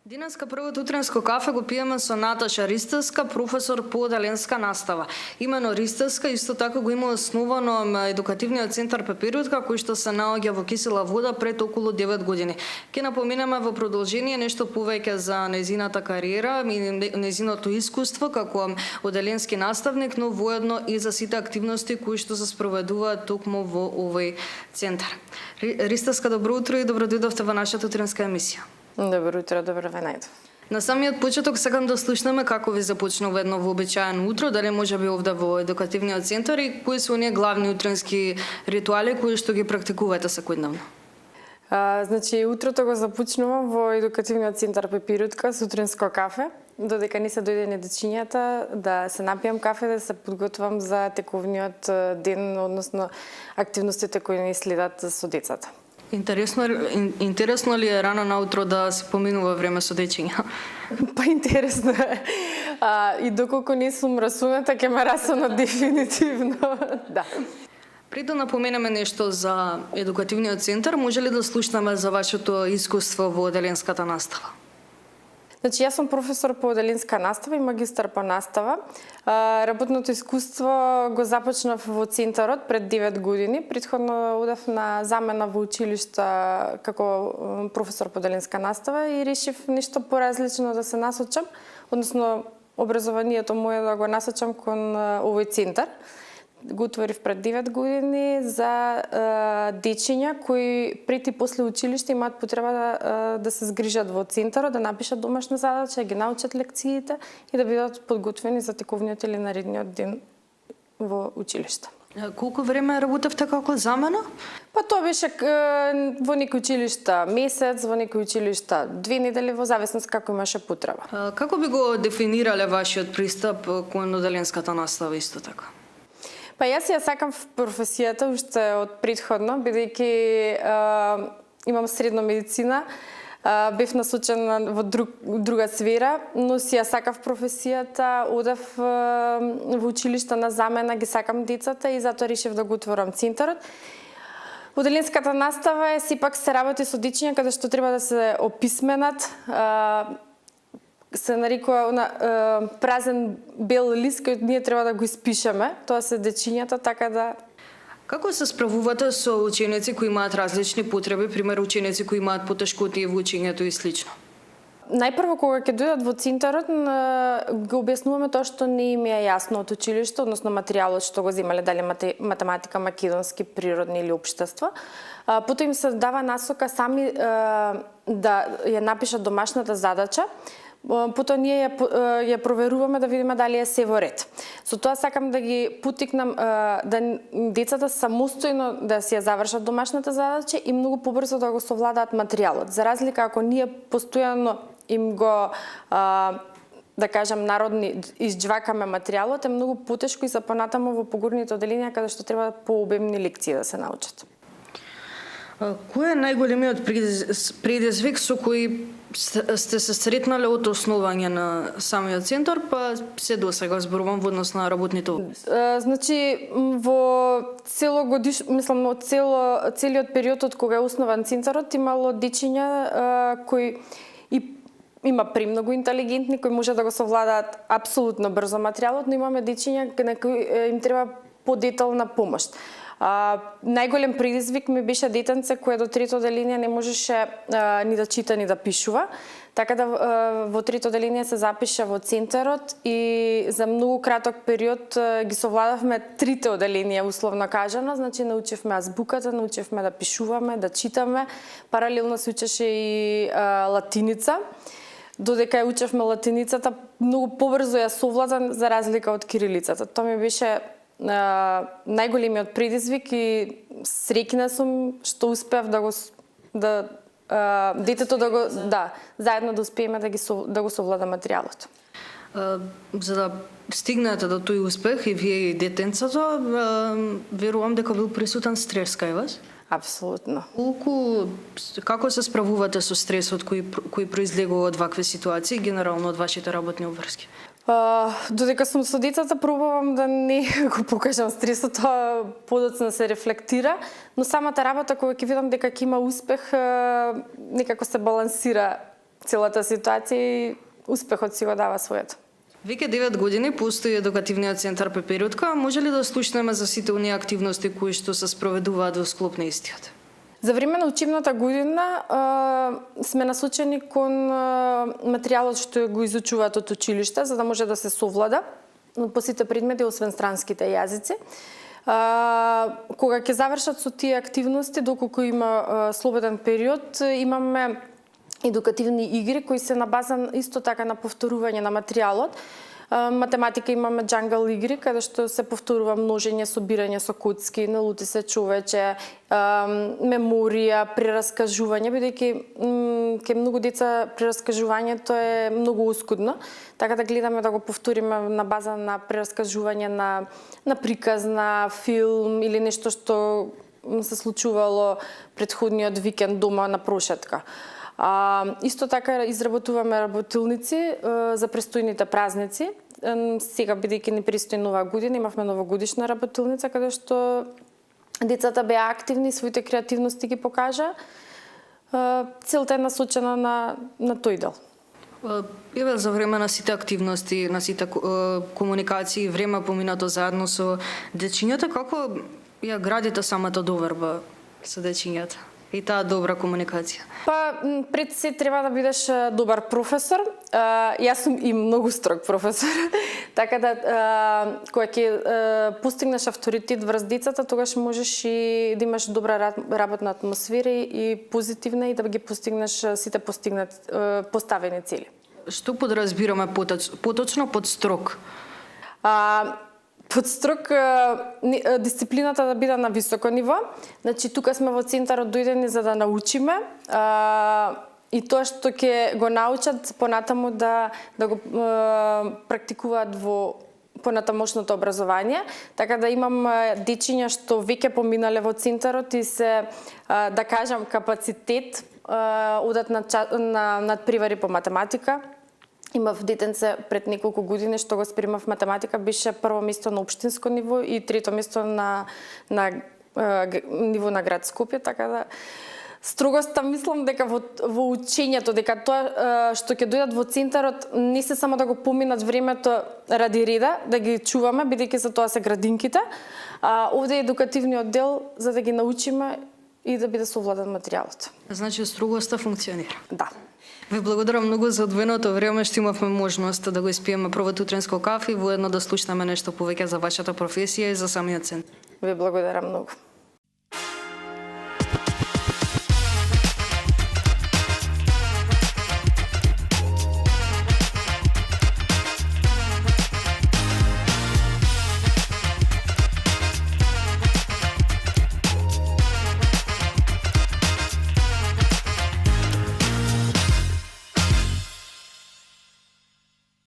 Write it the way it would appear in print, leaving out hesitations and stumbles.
Денеска првото утренско кафе го пиеме со Наташа Ристевска, професор по оделенска настава. Имено Ристевска исто така го има основано едукативниот центар Пеперутка, кој што се наоѓа во Кисела вода пред околу 9 години. Ке напоменеме во продолжение нешто повеќе за нејзината кариера и нејзиното искуство како оделенски наставник, но воедно и за сите активности кои што се спроведуваат токму во овој центар. Ристевска, добро утро и добро дојдовте во нашата утренска емисија. Добро утро, добро ве најдов. На самиот почеток сакам да слушнеме како ви започнува едно вообичаено утро, дали може би овде во едукативниот центар и кои се оние главни утренски ритуали кои што ги практикувате секојдневно? Значи, утрото го започнувам во едукативниот центар Пепирутка со утренско кафе, додека не се дојде дечињата, да се напијам кафе, да се подготвам за тековниот ден, односно активностите кои ни следат со децата. Интересно ли е рано наутро да се поминува време со дечиња? Па интересно е. И доколку не сум расуната, ќе ме расунат дефинитивно. Да. Пред да напоменеме нешто за едукативниот центар, може ли да слушнеме за вашето искуство во оделенската настава? Значи, јас сум професор по оделенска настава и магистар по настава. Работното искуство го започнав во центарот пред 9 години. Претходно одев на замена во училишта како професор по оделенска настава и решив нешто поразлично да се насочам, односно образованието мое да го насочам кон овој центар. Го отворив пред 9 години за дечиња кои пред и после училиште имаат потреба да се згрижат во центарот, да напишат домашна задача, ги научат лекциите и да бидат подготвени за тековниот или наредниот ден во училиште. Колку време работевте како замена? Па тоа беше во некои училишта месец, во некои училишта 2 недели, во зависност како имаше потреба. Како би го дефинирале вашиот пристап кон оделенската настава исто така? Па јас ја сакам професијата уште од предходно, бидејќи имам средно медицина, бев насочена во друга сфера, но си ја сакав професијата, одев во училишта на замена, ги сакам децата и затоа решив да го отворам центарот. Оделенската настава е сепак се работи со дечиња каде што треба да се описменат, се нарекува празен бел лист кој ние треба да го испишеме, тоа се дечињата, така да... Како се справувате со ученици кои имаат различни потреби, пример ученици кои имаат потешкоти во учењето и слично? Најпрво кога ќе дојдат во центарот, го објаснуваме тоа што не им е јасно од училиште, односно материјалот што го земале, дали математика, македонски, природни или општество. Потоа им се дава насока сами да ја напишат домашната задача. Потоа ние ја проверуваме да видиме дали е се во ред. Со тоа сакам да ги поттикнам да децата самостојно да си ја завршат домашната задача и многу побрзо да го совладаат материјалот. За разлика ако ние постојано им го да кажам народни изџвакаме материјалот, е многу потешко и за понатамо во погорните оделенија каде што треба пообемни лекции да се научат. Кој е најголемиот предизвик со кој сте се сретнале од основање на самиот центар, па се досега зборувам во однос на работните односи? Значи, во целиот период од кога е основан центарот, имало дечиња кои има премногу интелигентни, кои може да го совладаат апсолутно брзо материјалот, но имаме дечиња на кои им треба подетална помош. Најголем предизвик ми беше детенце кое до трето оделение не можеше ни да чита ни да пишува, така да во трето оделение се запиша во центарот и за многу краток период ги совладавме трите оделенија, условно кажано, значи научивме азбуката, научивме да пишуваме, да читаме, паралелно се учеше и латиница. Додека ја учевме латиницата, многу побрзо ја совладам за разлика од кирилицата. Тоа ми беше најголемиот предизвик и среќна сум што успеав детето заедно да успееме да го совлада материјалот. За да стигнете до тој успех и вие и детенцето, верувам дека бил присутен стрес кај вас? Апсолутно. Како се справувате со стресот кој произлегува од вакви ситуации, генерално од вашите работни обврски? Додека сум со децата, пробувам да не го покажам стресот, тоа подоцна се рефлектира, но самата работа кога ќе видам дека ќе има успех, некако се балансира целата ситуација и успехот си го дава своето. Веќе 9 години постои едукативниот центар Пеперутка, може ли да слушнеме за сите оние активности кои што се спроведуваат во склоп на истиот? За време на учебната година сме насочени кон материјалот што го изучуваат од училиште, за да може да се совлада по сите предмети, освен странските јазици. Кога ќе завршат со тие активности, доколку има слободен период, имаме едукативни игри кои се на база исто така на повторување на материјалот. Математика имаме джангл игри, каде што се повторува множење, собирање со коцки, налути се човече, меморија, прераскажување, бидејќи ке многу деца прераскажувањето е многу оскудно, така да гледаме да го повториме на база на прераскажување на приказ, на филм или нешто што се случувало претходниот викенд дома на прошетка. Исто така изработуваме работилници за престојните празници. Сега, бидејќи ни престои нова година, имавме новогодишна работилница каде што децата беа активни, своите креативности ги покажа. Целта е насочена на тој дел. Еве за време на сите активности, на сите комуникации, време поминато заедно со дечињата, како ја градите самата доверба со дечињата и таа добра комуникација? Па, пред се треба да бидеш добар професор. Јас сум и многу строг професор. Така да, кога ќе постигнеш авторитет врз децата, тогаш можеш и да имаш добра работна атмосфера и позитивна и да ги постигнеш сите поставени цели. Што подразбираме поточно под строг? Под строг дисциплината да биде на високо ниво. Значи, тука сме во центарот дојдени за да научиме и тоа што ќе го научат понатаму да го практикуваат во понатамошното образование. Така да имам дечиња што веќе поминале во центарот и се, да кажам, капацитет, одат на надпревари по математика. Имав детенце пред неколку години што го спремав математика, беше прво место на општинско ниво и трето место на ниво на град Скопје, така да строгоста мислам дека во учењето, дека тоа што ќе дојдат во центарот не се само да го поминат времето ради реда, да ги чуваме, бидејќи за тоа се градинките, овде е едукативниот дел за да ги научиме и да биде совладан материјалот. Значи строгоста функционира. Да. Ви благодарам многу за одвоеното време што имавме можност да го испиеме првото утренско кафе и воедно да слушнеме нешто повеќе за вашата професија и за самиот центар. Ви благодарам многу.